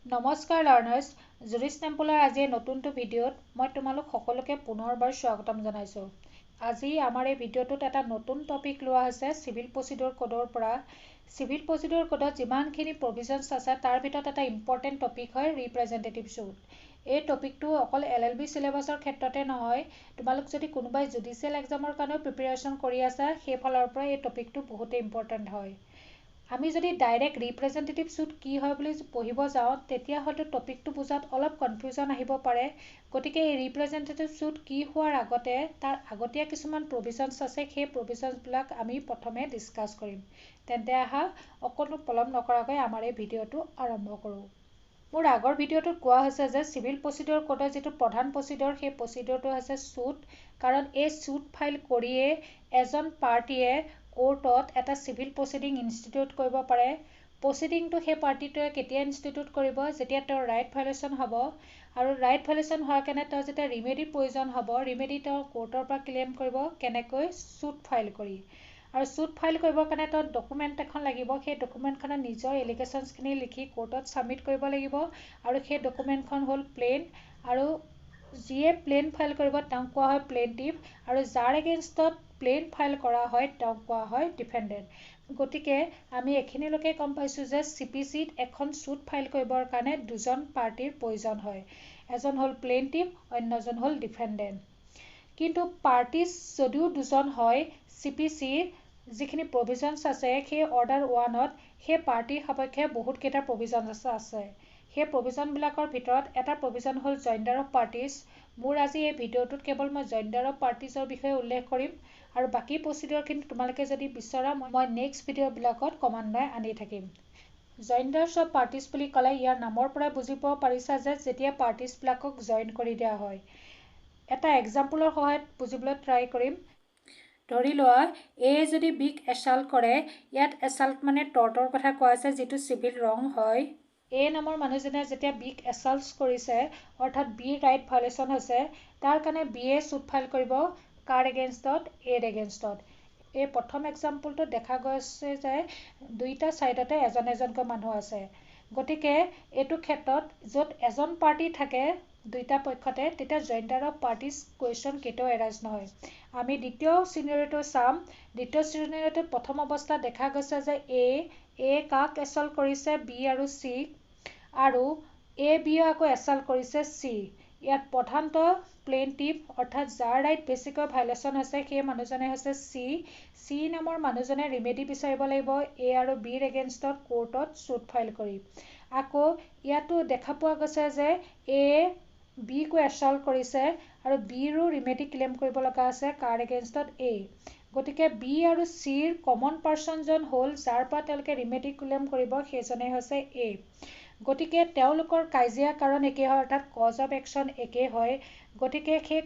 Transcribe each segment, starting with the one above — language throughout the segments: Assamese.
নমস্কাৰ লাৰ্নাৰ্ছ, জুৰিছ টেম্পলৰ আজি নতুনটো ভিডিঅ'ত মই তোমালোক সকলোকে পুনৰবাৰ স্বাগতম জনাইছোঁ। আজি আমাৰ এই ভিডিঅ'টোত এটা নতুন টপিক লোৱা হৈছে চিভিল প্ৰচিডিউৰ কোডৰ পৰা। চিভিল প্ৰচিডিউৰ কোডত যিমানখিনি প্ৰভিজনছ আছে তাৰ ভিতৰত এটা ইম্পৰ্টেণ্ট টপিক হয় ৰিপ্ৰেজেণ্টেটিভ শ্বুট। এই টপিকটো অকল LLB চিলেবাছৰ ক্ষেত্ৰতে নহয়, তোমালোক যদি কোনোবাই জুডিচিয়েল এক্সামৰ কাৰণেও প্ৰিপেৰেশ্যন কৰি আছা সেইফালৰ পৰা এই টপিকটো বহুতেই ইম্পৰ্টেণ্ট হয়। আমি যদি ডাইৰেক্ট ৰিপ্ৰেজেণ্টেটিভ শ্বুট কি হয় বুলি পঢ়িব যাওঁ তেতিয়া হয়তো টপিকটো বুজাত অলপ কনফিউজন আহিব পাৰে। গতিকে এই ৰিপ্ৰেজেণ্টেটিভ শ্বুট কি হোৱাৰ আগতে তাৰ আগতীয়া কিছুমান প্ৰভিজনছ আছে, সেই প্ৰভিজনছবিলাক আমি প্ৰথমে ডিছকাছ কৰিম। তেন্তে আহা অকণো পলম নকৰাকৈ আমাৰ এই ভিডিঅ'টো আৰম্ভ কৰোঁ। মোৰ আগৰ ভিডিঅ'টোত কোৱা হৈছে যে চিভিল প্ৰচিডিউৰ কোডৰ যিটো প্ৰধান প্ৰচিডিউৰ সেই প্ৰচিডিউৰটো হৈছে শ্বুট, কাৰণ এই শ্বুট ফাইল কৰিয়ে এজন পাৰ্টীয়ে কোৰ্টত এটা চিভিল প্ৰচিডিং ইনষ্টিটিউট কৰিব পাৰে। প্ৰচিডিংটো সেই পাৰ্টিটোৱে কেতিয়া ইনষ্টিটিউট কৰিব, যেতিয়া তেওঁৰ ৰাইট ভাইলেশ্যন হ'ব, আৰু ৰাইট ভাইলেশ্যন হোৱাৰ কাৰণে তেওঁ যেতিয়া ৰিমেডিৰ প্ৰয়োজন হ'ব, ৰিমেডি তেওঁ কোৰ্টৰ পৰা ক্লেইম কৰিব কেনেকৈ, শ্বুট ফাইল কৰি। আৰু শ্বুট ফাইল কৰিবৰ কাৰণে তেওঁ ডকুমেণ্ট এখন লাগিব, সেই ডকুমেণ্টখনত নিজৰ এলিগেশ্যনছখিনি লিখি কোৰ্টত ছাবমিট কৰিব লাগিব, আৰু সেই ডকুমেণ্টখন হ'ল প্লেইন, আৰু যিয়ে প্লেইন ফাইল কৰিব তেওঁক কোৱা হয় প্লেইনটিফ, আৰু যাৰ এগেইনষ্টত প্লেইন ফাইল কৰা হয় তেওঁক কোৱা হয় ডিফেণ্ডেণ্ট। গতিকে আমি এইখিনিলৈকে গম পাইছোঁ যে CPCত এখন শ্বুট ফাইল কৰিবৰ কাৰণে দুজন পাৰ্টিৰ প্ৰয়োজন হয়, এজন হ'ল প্লেইনটিফ, অন্যজন হ'ল ডিফেণ্ডেণ্ট। কিন্তু পাৰ্টিজ যদিও দুজন হয়, CPCৰ যিখিনি প্ৰভিজনছ আছে সেই অৰ্ডাৰ 1ত সেই পাৰ্টিৰ সপক্ষে বহুতকেইটা প্ৰভিজনছ আছে। সেই প্ৰভিজনবিলাকৰ ভিতৰত এটা প্ৰভিজন হ'ল জইণ্ডাৰ অফ পাৰ্টিজ। মোৰ আজি এই ভিডিঅ'টোত কেৱল মই জইণ্ডাৰ অফ পাৰ্টিজৰ বিষয়ে উল্লেখ কৰিম, আৰু বাকী প্ৰচিডিউৰখিনি তোমালোকে যদি বিচৰা মই নেক্সট ভিডিঅ'বিলাকত ক্ৰমান্বয়ে আনি থাকিম। জইণ্ডাৰ্ছ অফ পাৰ্টিজ বুলি ক'লে ইয়াৰ নামৰ পৰাই বুজিব পাৰিছা যে যেতিয়া পাৰ্টিজবিলাকক জইন কৰি দিয়া হয়। এটা এক্সাম্পলৰ সহায়ত বুজিবলৈ ট্ৰাই কৰিম। ধৰি লোৱা এ যদি বিক এছাল্ট কৰে, ইয়াত এছাল্ট মানে টৰ্টৰ কথা কোৱা হৈছে যিটো চিভিল ৰং হয়। এ নামৰ মানুহজনে যেতিয়া বিক এছাল্ট কৰিছে, অৰ্থাৎ বিৰ ৰাইট ভাইলেশ্যন হৈছে, তাৰ কাৰণে বিয়ে শ্বুট ফাইল কৰিব কাৰ এগেইনষ্টত, এৰ এগেইনষ্টত। এই প্ৰথম এক্সাম্পলটোত দেখা গৈছে যে দুইটা ছাইডতে এজন এজনকৈ মানুহ আছে। গতিকে এইটো ক্ষেত্ৰত য'ত এজন পাৰ্টি থাকে দুইটা পক্ষতে, তেতিয়া জইণ্ডাৰ অফ পাৰ্টিজ কুৱেশ্যন কেতিয়াও এৰাইজ নহয়। আমি দ্বিতীয় চিনাৰিঅ'টো চাম। দ্বিতীয় চিনাৰিঅ'টোত প্ৰথম অৱস্থাত দেখা গৈছে যে এ কাক এছাল্ট কৰিছে, বি আৰু চিক, আৰু বিয়ে আকৌ এছাল্ট কৰিছে চি। ইয়াত প্ৰধানতঃ প্লেইনটিফ, অৰ্থাৎ যাৰ ৰাইট বেছিকৈ ভাইলেশ্যন হৈছে সেই মানুহজনে হৈছে চি নামৰ মানুহজনে ৰিমেডি বিচাৰিব লাগিব এ আৰু বিৰ এগেইনষ্টত কোৰ্টত শ্বুট ফাইল কৰি। আকৌ ইয়াতো দেখা পোৱা গৈছে যে এ বিকো এছাল্ট কৰিছে, আৰু বিৰো ৰিমেডি ক্লেইম কৰিব লগা আছে কাৰ এগেইনষ্টত, এ। গতিকে বি আৰু চিৰ কমন পাৰ্চনজন হ'ল যাৰ পৰা তেওঁলোকে ৰিমেডি ক্লেইম কৰিব সেইজনেই হৈছে এ। গতিকে তেওঁলোকৰ কাজিয়া কাৰণ একেই হয়, অৰ্থাৎ কজ অফ একশ্যন একেই হয়। গতিকে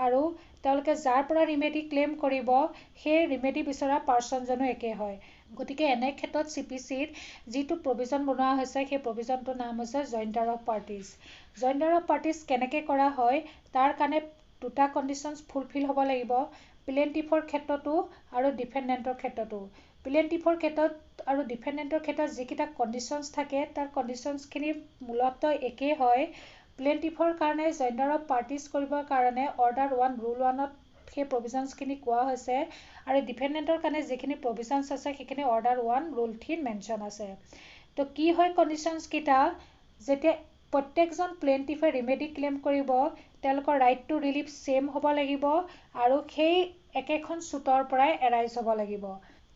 আৰু তেওঁলোকে যাৰ পৰা ৰিমেডি ক্লেইম কৰিব সেই ৰিমেডি বিচৰা পাৰ্চনজনো একেই হয়। গতিকে এনে ক্ষেত্ৰত CPCত যিটো প্ৰভিজন বনোৱা হৈছে সেই প্ৰভিজনটোৰ নাম হৈছে জইণ্ডাৰ অফ পাৰ্টিজ। জইণ্ডাৰ অফ পাৰ্টিজ কেনেকৈ কৰা হয়, তাৰ কাৰণে দুটা কণ্ডিশ্যনছ ফুলফিল হ'ব লাগিব, প্লেইনটিফৰ ক্ষেত্ৰতো আৰু ডিফেণ্ডেণ্টৰ ক্ষেত্ৰতো। প্লেইনটিফৰ ক্ষেত্ৰত আৰু ডিফেণ্ডেণ্টৰ ক্ষেত্ৰত যিকেইটা কণ্ডিশ্যনছ থাকে তাৰ কণ্ডিশ্যনছখিনি মূলতঃ একেই হয়। প্লেইনটিফৰ কাৰণে জইণ্ডাৰ অফ পাৰ্টিজ কৰিবৰ কাৰণে অৰ্ডাৰ 1 ৰুল 1ত সেই প্ৰভিজনছখিনি কোৱা হৈছে, আৰু ডিফেণ্ডেণ্টৰ কাৰণে যিখিনি প্ৰভিজনছ আছে সেইখিনি অৰ্ডাৰ 1 ৰুল 3 মেনশ্যন আছে। তো কি হয় কণ্ডিশ্যনছকেইটা, যেতিয়া প্ৰত্যেকজন প্লেইনটিফে ৰিমেডি ক্লেইম কৰিব তেওঁলোকৰ ৰাইট টু ৰিলিফ ছেইম হ'ব লাগিব, আৰু সেই একেখন শ্বুটৰ পৰাই এৰাইজ হ'ব লাগিব।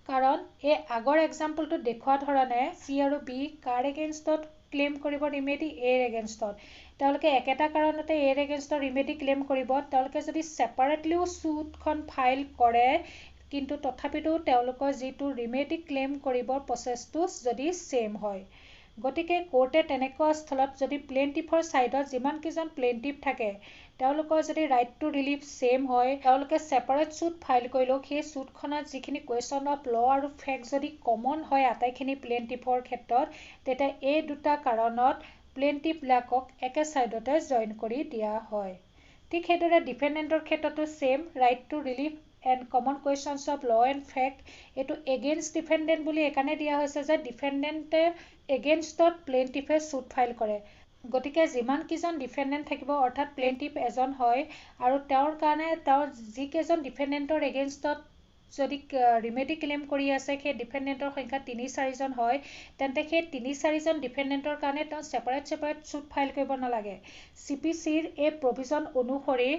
কাৰণ এই আগৰ এক্সাম্পলটোত দেখুওৱা ধৰণে চি আৰু বি কাৰ এগেইনষ্টত ক্লেইম কৰিব ৰিমেডি, এৰ এগেইনষ্টত। তেওঁলোকে একেটা কাৰণতে এৰ এগেইনষ্টত ৰিমেডি ক্লেইম কৰিব। তেওঁলোকে যদি ছেপাৰেটলিও শ্বুটখন ফাইল কৰে কিন্তু তথাপিতো তেওঁলোকৰ যিটো ৰিমেডি ক্লেইম কৰিবৰ প্ৰচেছটো যদি ছেইম হয়। গতিকে কোৰ্টে তেনেকুৱা স্থলত যদি প্লেইনটিফৰ ছাইডত যিমানকেইজন প্লেইনটিফ থাকে তেওঁলোকৰ যদি ৰাইট টু ৰিলিফ ছেইম হয়, তেওঁলোকে ছেপাৰেট শ্বুট ফাইল কৰিলেও সেই শ্বুটখনত যিখিনি কুৱেশ্যন অফ ল' আৰু ফেক্ট যদি কমন হয় আটাইখিনি প্লেইনটিফৰ ক্ষেত্ৰত, তেতিয়া এই দুটা কাৰণত প্লেইনটিফবিলাকক একে ছাইডতে জইন কৰি দিয়া হয়। ঠিক সেইদৰে ডিফেণ্ডেণ্টৰ ক্ষেত্ৰতো same, right to relief and common questions of law and fact এইটো এগেইনষ্ট ডিফেণ্ডেণ্ট বুলি এইকাৰণে দিয়া হৈছে যে ডিফেণ্ডেণ্টে এগেইনষ্টত প্লেইণ্টিফে ছুট ফাইল কৰে। গতিকে যিমানকেইজন ডিফেণ্ডেণ্ট থাকিব অৰ্থাৎ প্লেইণ্টিফ এজন হয় আৰু তেওঁৰ কাৰণে তেওঁৰ যিকেইজন ডিফেণ্ডেণ্টৰ এগেইনষ্টত যদি ৰিমেডি ক্লেইম কৰি আছে সেই ডিফেণ্ডেণ্টৰ সংখ্যা ৩-৪জন হয় তেন্তে সেই ৩-৪জন ডিফেণ্ডেণ্টৰ কাৰণে তেওঁ ছেপাৰেট ছুট ফাইল কৰিব নালাগে। CPCৰ এই প্ৰভিজন অনুসৰি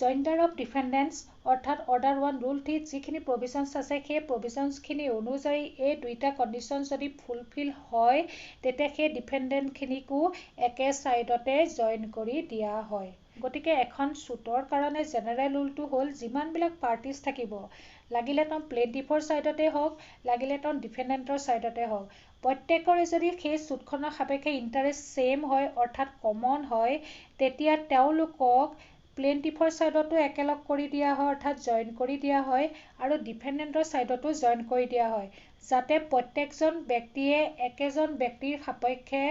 জইণ্ডাৰ অফ ডিফেণ্ডেণ্টছ অৰ্থাৎ অৰ্ডাৰ 1 ৰুল 3 যিখিনি প্ৰভিজনছ আছে সেই প্ৰভিজনছখিনি অনুযায়ী এই দুইটা কণ্ডিশ্যন যদি ফুলফিল হয় তেতিয়া সেই ডিফেণ্ডেণ্টখিনিকো একে ছাইডতে জইন কৰি দিয়া হয়। গতিকে এখন ছুটৰ কাৰণে জেনেৰেল ৰুলটো হ'ল যিমানবিলাক পাৰ্টিজ থাকিব লাগিলে তেওঁ প্লেইণ্টিফৰ ছাইডতে হওক লাগিলে তেওঁ ডিফেণ্ডেণ্টৰ ছাইডতে হওক প্ৰত্যেকৰে যদি সেই ছুটখনৰ সাপেক্ষে ইণ্টাৰেষ্ট ছেইম হয় অৰ্থাৎ কমন হয় তেতিয়া তেওঁলোকক প্লেইণ্টিফৰ ছাইডতো একেলগ কৰি দিয়া হয় অৰ্থাৎ জইন কৰি দিয়া হয় আৰু ডিফেণ্ডেণ্টৰ ছাইডতো জইন কৰি দিয়া হয় যাতে প্ৰত্যেকজন ব্যক্তিয়ে একেজন ব্যক্তিৰ সাপেক্ষে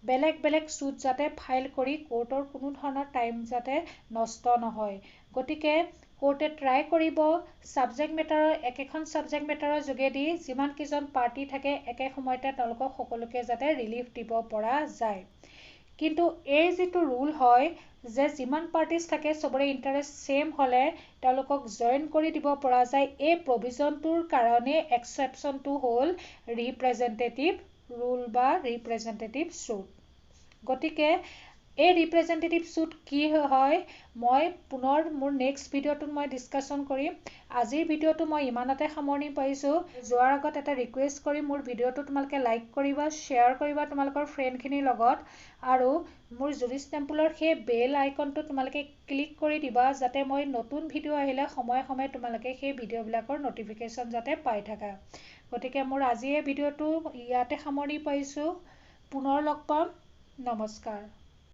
বেলেগ বেলেগ ছুট যাতে ফাইল কৰি কোৰ্টৰ কোনো ধৰণৰ টাইম যাতে নষ্ট নহয়। গতিকে কোৰ্টে ট্ৰাই কৰিব ছাবজেক্ট মেটাৰৰ একেখন ছাবজেক্ট মেটাৰৰ যোগেদি যিমানকেইজন পাৰ্টি থাকে একে সময়তে তেওঁলোকক সকলোকে যাতে ৰিলিফ দিব পৰা যায়। কিন্তু এই যিটো ৰুল হয় যে যিমান পাৰ্টিজ থাকে চবৰে ইণ্টাৰেষ্ট ছেইম হ'লে তেওঁলোকক জইন কৰি দিব পৰা যায় এই প্ৰভিজনটোৰ কাৰণে এক্সেপশ্যনটো হ'ল ৰিপ্ৰেজেণ্টেটিভ ৰুল বা ৰিপ্ৰেজেণ্টেটিভ ছুট। গতিকে এই ৰিপ্ৰেজেণ্টেটিভ ছুট কি হয় মই পুনৰ মোৰ নেক্সট ভিডিঅ'টোত মই ডিছকাশ্যন কৰিম। আজিৰ ভিডিঅ'টো মই ইমানতে সামৰণি পাৰিছোঁ। যোৱাৰ আগত এটা ৰিকুৱেষ্ট কৰিম মোৰ ভিডিঅ'টো তোমালোকে লাইক কৰিবা শ্বেয়াৰ কৰিবা তোমালোকৰ ফ্ৰেণ্ডখিনিৰ লগত আৰু মোৰ জুৰিছ টেম্পলৰ সেই বেল আইকনটো তোমালোকে ক্লিক কৰি দিবা যাতে মই নতুন ভিডিঅ' আহিলে সময়ে সময়ে তোমালোকে সেই ভিডিঅ'বিলাকৰ নটিফিকেশ্যন যাতে পাই থাকা। গতিকে মোৰ আজি এই ভিডিঅ'টো ইয়াতে সামৰণি পাৰিছোঁ। পুনৰ লগ পাম। নমস্কাৰ।